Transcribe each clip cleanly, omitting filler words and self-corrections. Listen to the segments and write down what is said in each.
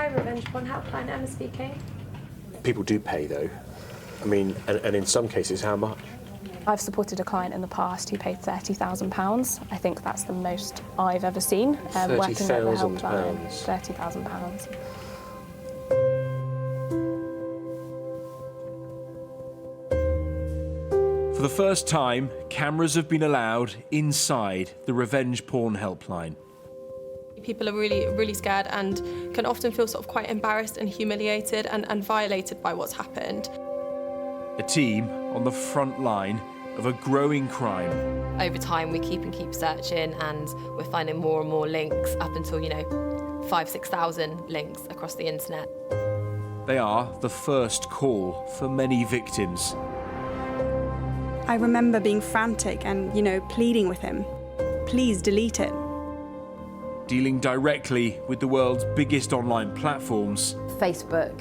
Hi, Revenge Porn Helpline, Emma speaking. People do pay, though. I mean, and in some cases, how much? I've supported a client in the past who paid £30,000. I think that's the most I've ever seen working at the helpline. £30,000. For the first time, cameras have been allowed inside the Revenge Porn Helpline. People are really scared and can often feel sort of quite embarrassed and humiliated and violated by what's happened. A team on the front line of a growing crime. Over time, we keep searching, and we're finding more and more links up until, 5,000-6,000 links across the internet. They are the first call for many victims. I remember being frantic and, pleading with him. Please delete it. Dealing directly with the world's biggest online platforms. Facebook,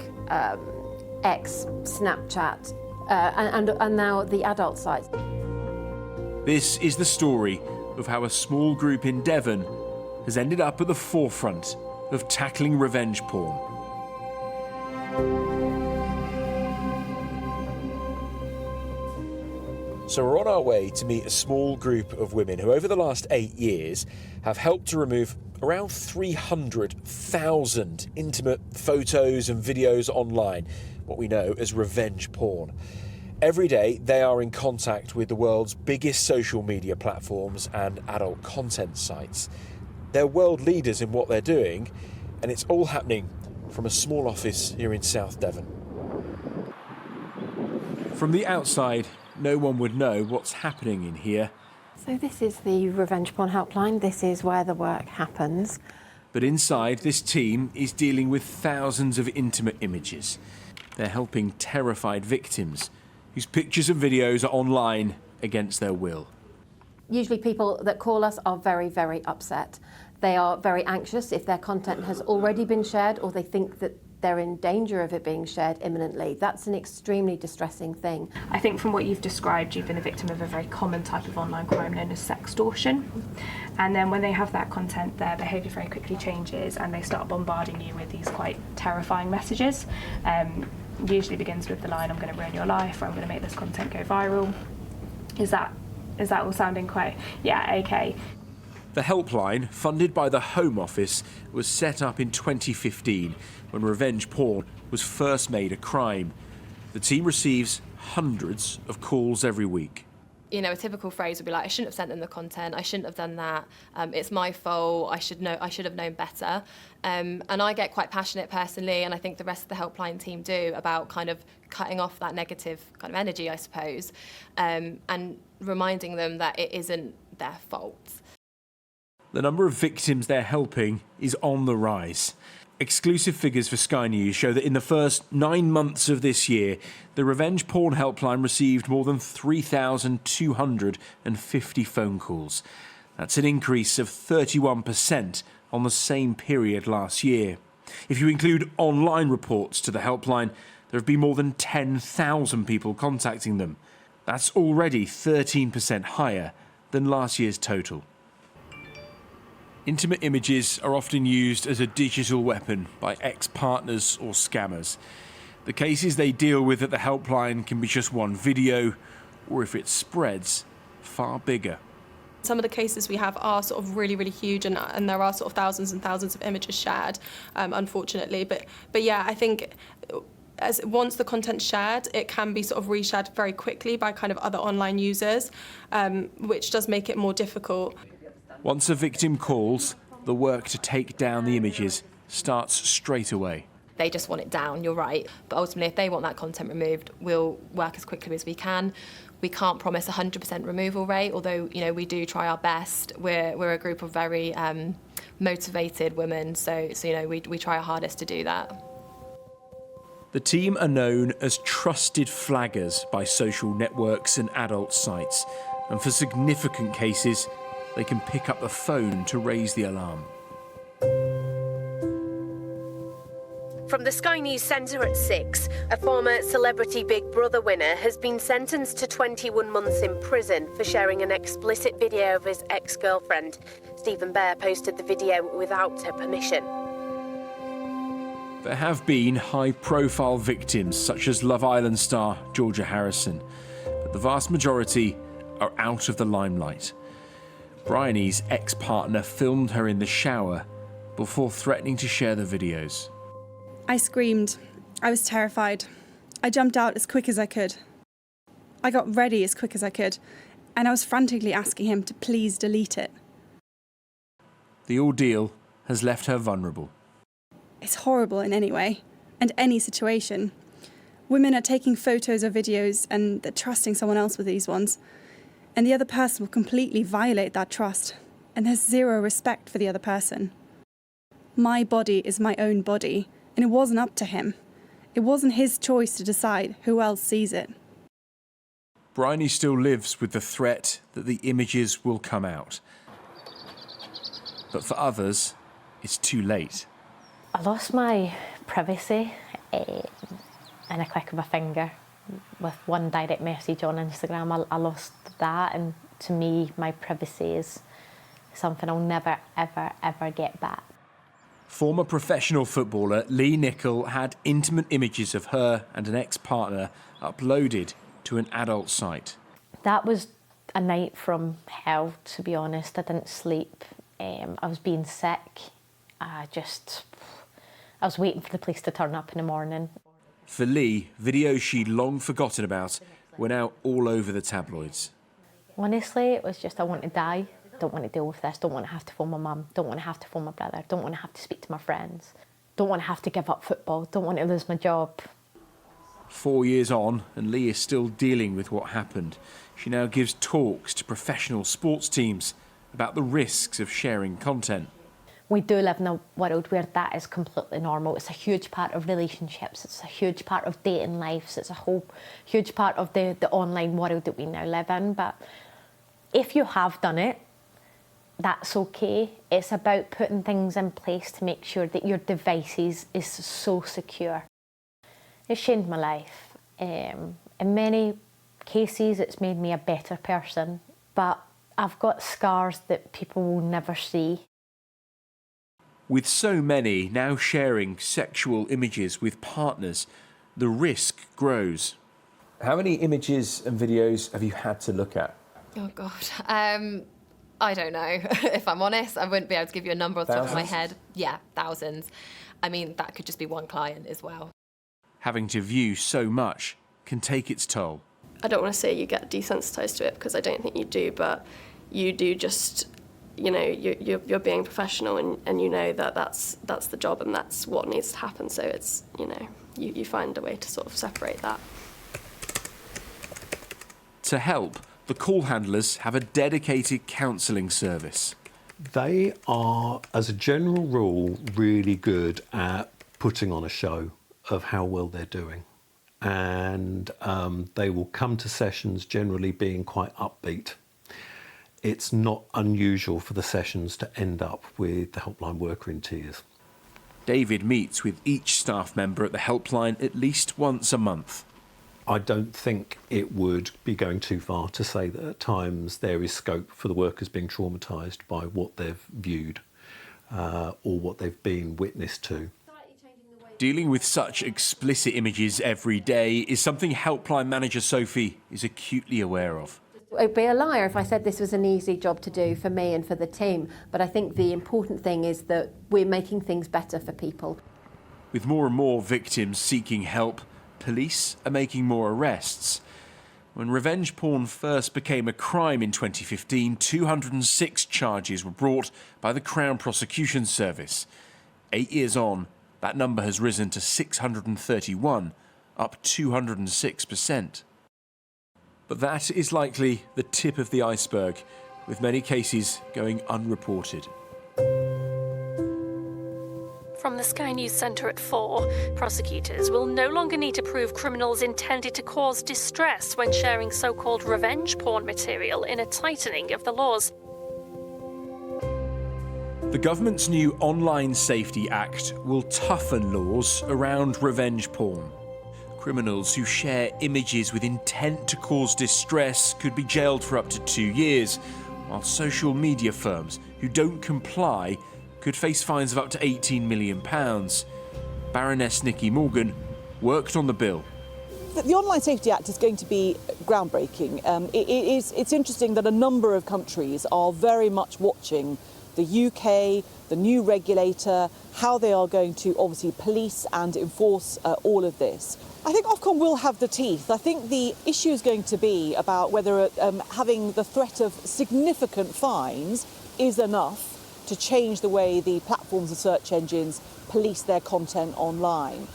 X, Snapchat, and now the adult sites. This is the story of how a small group in Devon has ended up at the forefront of tackling revenge porn. So we're on our way to meet a small group of women who over the last 8 years have helped to remove around 300,000 intimate photos and videos online, what we know as revenge porn. Every day they are in contact with the world's biggest social media platforms and adult content sites. They're world leaders in what they're doing, and it's all happening from a small office here in South Devon. From the outside, no one would know what's happening in here. So this is the Revenge Porn Helpline. This is where the work happens. But inside, this team is dealing with thousands of intimate images. They're helping terrified victims whose pictures and videos are online against their will. Usually people that call us are very, very upset. They are very anxious if their content has already been shared or they think that they're in danger of it being shared imminently. That's an extremely distressing thing. I think from what you've described, you've been a victim of a very common type of online crime known as sextortion. And then when they have that content, their behaviour very quickly changes and they start bombarding you with these quite terrifying messages. Usually begins with the line, "I'm going to ruin your life," or "I'm going to make this content go viral." Is that all sounding quite, yeah, okay? The helpline, funded by the Home Office, was set up in 2015 when revenge porn was first made a crime. The team receives hundreds of calls every week. A typical phrase would be like, "I shouldn't have sent them the content, I shouldn't have done that, it's my fault, I should have known better." And I get quite passionate personally, and I think the rest of the helpline team do, about kind of cutting off that negative kind of energy, I suppose, and reminding them that it isn't their fault. The number of victims they're helping is on the rise. Exclusive figures for Sky News show that in the first 9 months of this year, the Revenge Porn Helpline received more than 3,250 phone calls. That's an increase of 31% on the same period last year. If you include online reports to the helpline, there have been more than 10,000 people contacting them. That's already 13% higher than last year's total. Intimate images are often used as a digital weapon by ex-partners or scammers. The cases they deal with at the helpline can be just one video, or if it spreads, far bigger. Some of the cases we have are sort of really huge, and there are sort of thousands and thousands of images shared, unfortunately. But yeah, I think once the content's shared, it can be sort of reshared very quickly by kind of other online users, which does make it more difficult. Once a victim calls, the work to take down the images starts straight away. They just want it down, you're right. But ultimately, if they want that content removed, we'll work as quickly as we can. We can't promise 100% removal rate, although, we do try our best. We're a group of very motivated women, so we try our hardest to do that. The team are known as trusted flaggers by social networks and adult sites, and for significant cases, they can pick up the phone to raise the alarm. From the Sky News Centre at 6, a former Celebrity Big Brother winner has been sentenced to 21 months in prison for sharing an explicit video of his ex-girlfriend. Stephen Bear posted the video without her permission. There have been high-profile victims, such as Love Island star Georgia Harrison, but the vast majority are out of the limelight. Bryony's ex-partner filmed her in the shower before threatening to share the videos. I screamed. I was terrified. I jumped out as quick as I could. I got ready as quick as I could, and I was frantically asking him to please delete it. The ordeal has left her vulnerable. It's horrible in any way, and any situation. Women are taking photos or videos and they're trusting someone else with these ones, and the other person will completely violate that trust, and there's zero respect for the other person. My body is my own body, and it wasn't up to him. It wasn't his choice to decide who else sees it. Bryony still lives with the threat that the images will come out. But for others, it's too late. I lost my privacy in a click of a finger with one direct message on Instagram. I lost that, and to me, my privacy is something I'll never, ever, ever get back. Former professional footballer Lee Nicol had intimate images of her and an ex-partner uploaded to an adult site. That was a night from hell, to be honest. I didn't sleep. I was being sick. I was waiting for the police to turn up in the morning. For Lee, videos she'd long forgotten about were now all over the tabloids. Honestly, it was just, I want to die. Don't want to deal with this. Don't want to have to phone my mum. Don't want to have to phone my brother. Don't want to have to speak to my friends. Don't want to have to give up football. Don't want to lose my job. 4 years on, and Lee is still dealing with what happened. She now gives talks to professional sports teams about the risks of sharing content. We do live in a world where that is completely normal. It's a huge part of relationships. It's a huge part of dating lives. It's a whole huge part of the online world that we now live in. But if you have done it, that's okay. It's about putting things in place to make sure that your devices is so secure. It's changed my life. In many cases, it's made me a better person. But I've got scars that people will never see. With so many now sharing sexual images with partners, the risk grows. How many images and videos have you had to look at? Oh, God. I don't know. If I'm honest, I wouldn't be able to give you a number off the top of my head. Yeah, thousands. I mean, that could just be one client as well. Having to view so much can take its toll. I don't want to say you get desensitised to it, because I don't think you do, but you do just, you know, you're being professional, and you know that that's the job and that's what needs to happen. So it's, you know, you find a way to sort of separate that. To help, the call handlers have a dedicated counselling service. They are, as a general rule, really good at putting on a show of how well they're doing. And they will come to sessions generally being quite upbeat. It's not unusual for the sessions to end up with the helpline worker in tears. David meets with each staff member at the helpline at least once a month. I don't think it would be going too far to say that at times there is scope for the workers being traumatised by what they've viewed or what they've been witness to. Dealing with such explicit images every day is something helpline manager Sophie is acutely aware of. I'd be a liar if I said this was an easy job to do for me and for the team, but I think the important thing is that we're making things better for people. With more and more victims seeking help, police are making more arrests. When revenge porn first became a crime in 2015, 206 charges were brought by the Crown Prosecution Service. 8 years on, that number has risen to 631, up 206%. But that is likely the tip of the iceberg, with many cases going unreported. From the Sky News Centre at 4, prosecutors will no longer need to prove criminals intended to cause distress when sharing so-called revenge porn material in a tightening of the laws. The government's new Online Safety Act will toughen laws around revenge porn. Criminals who share images with intent to cause distress could be jailed for up to 2 years, while social media firms who don't comply could face fines of up to £18 million. Baroness Nikki Morgan worked on the bill. The Online Safety Act is going to be groundbreaking. It's interesting that a number of countries are very much watching the UK, the new regulator, how they are going to obviously police and enforce all of this. I think Ofcom will have the teeth. I think the issue is going to be about whether having the threat of significant fines is enough to change the way the platforms and search engines police their content online.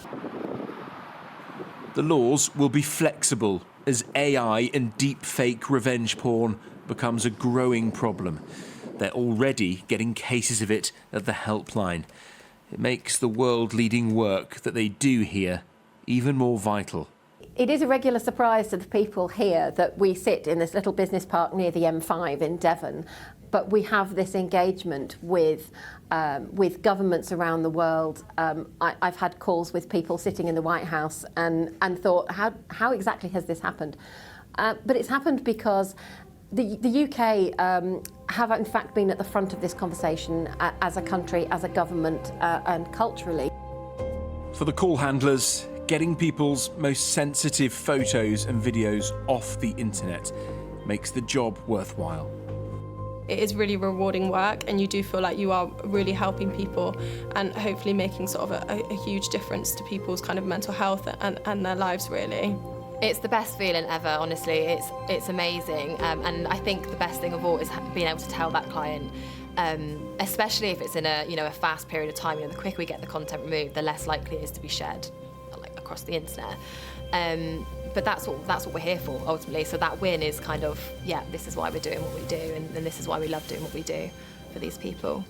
The laws will be flexible as AI and deepfake revenge porn becomes a growing problem. They're already getting cases of it at the helpline. It makes the world-leading work that they do here even more vital. It is a regular surprise to the people here that we sit in this little business park near the M5 in Devon, but we have this engagement with governments around the world. I've had calls with people sitting in the White House and thought, how exactly has this happened? But it's happened because the UK have in fact been at the front of this conversation as a country, as a government, and culturally. For the call handlers, getting people's most sensitive photos and videos off the internet makes the job worthwhile. It is really rewarding work, and you do feel like you are really helping people and hopefully making sort of a huge difference to people's kind of mental health and their lives, really. It's the best feeling ever, honestly. It's amazing, and I think the best thing of all is being able to tell that client, especially if it's in a fast period of time. The quicker we get the content removed, the less likely it is to be shared across the internet. But that's what we're here for ultimately. So that win is kind of, this is why we're doing what we do, and this is why we love doing what we do for these people.